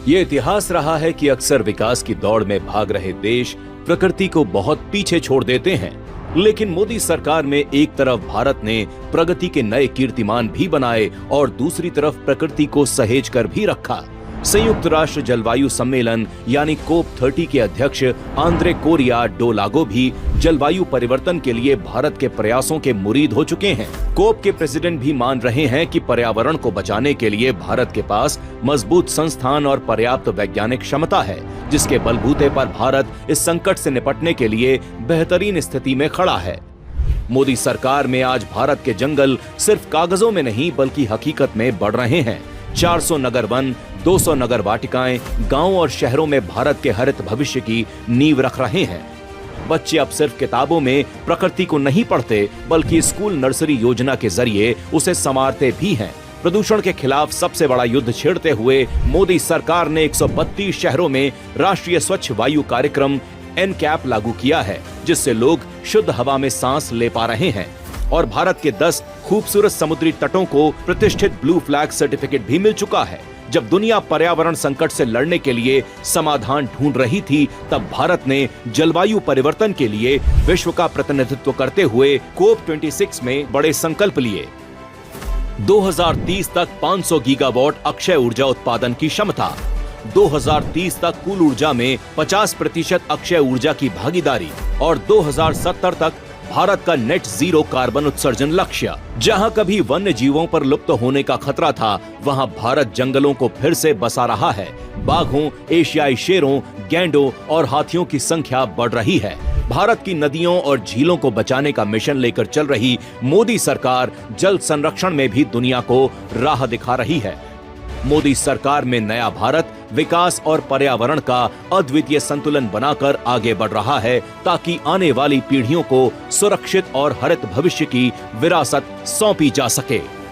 ये इतिहास रहा है कि अक्सर विकास की दौड़ में भाग रहे देश प्रकृति को बहुत पीछे छोड़ देते हैं। लेकिन मोदी सरकार में एक तरफ भारत ने प्रगति के नए कीर्तिमान भी बनाए और दूसरी तरफ प्रकृति को सहेज कर भी रखा। संयुक्त राष्ट्र जलवायु सम्मेलन यानी COP30 के अध्यक्ष आंद्रे कोरिया डोलागो भी जलवायु परिवर्तन के लिए भारत के प्रयासों के मुरीद हो चुके हैं। कोप के प्रेसिडेंट भी मान रहे हैं कि पर्यावरण को बचाने के लिए भारत के पास मजबूत संस्थान और पर्याप्त वैज्ञानिक क्षमता है, जिसके बलबूते पर भारत इस संकट से निपटने के लिए बेहतरीन स्थिति में खड़ा है। मोदी सरकार में आज भारत के जंगल सिर्फ कागजों में नहीं बल्कि हकीकत में बढ़ रहे हैं। 400 नगर वन, 200 नगर वाटिकाएं गांव और शहरों में भारत के हरित भविष्य की नींव रख रहे हैं। बच्चे अब सिर्फ किताबों में प्रकृति को नहीं पढ़ते बल्कि स्कूल नर्सरी योजना के जरिए उसे संवारते भी हैं। प्रदूषण के खिलाफ सबसे बड़ा युद्ध छेड़ते हुए मोदी सरकार ने 132 शहरों में राष्ट्रीय स्वच्छ वायु कार्यक्रम NCAP लागू किया है, जिससे लोग शुद्ध हवा में सांस ले पा रहे हैं। और भारत के 10 खूबसूरत समुद्री तटों को प्रतिष्ठित ब्लू फ्लैग सर्टिफिकेट भी मिल चुका है। जब दुनिया पर्यावरण संकट से लड़ने के लिए समाधान ढूंढ रही थी, तब भारत ने जलवायु परिवर्तन के लिए विश्व का प्रतिनिधित्व करते हुए COP26 में बड़े संकल्प लिए। 2030 तक 500 गीगावाट अक्षय ऊर्जा उत्पादन की क्षमता, 2030 तक कुल ऊर्जा में 50% अक्षय ऊर्जा की भागीदारी और 2070 तक भारत का नेट जीरो कार्बन उत्सर्जन लक्ष्य। जहां कभी वन्य जीवों पर लुप्त होने का खतरा था, वहां भारत जंगलों को फिर से बसा रहा है। बाघों, एशियाई शेरों, गैंडों और हाथियों की संख्या बढ़ रही है। भारत की नदियों और झीलों को बचाने का मिशन लेकर चल रही मोदी सरकार जल संरक्षण में भी दुनिया को राह दिखा रही है। मोदी सरकार में नया भारत विकास और पर्यावरण का अद्वितीय संतुलन बनाकर आगे बढ़ रहा है, ताकि आने वाली पीढ़ियों को सुरक्षित और हरित भविष्य की विरासत सौंपी जा सके।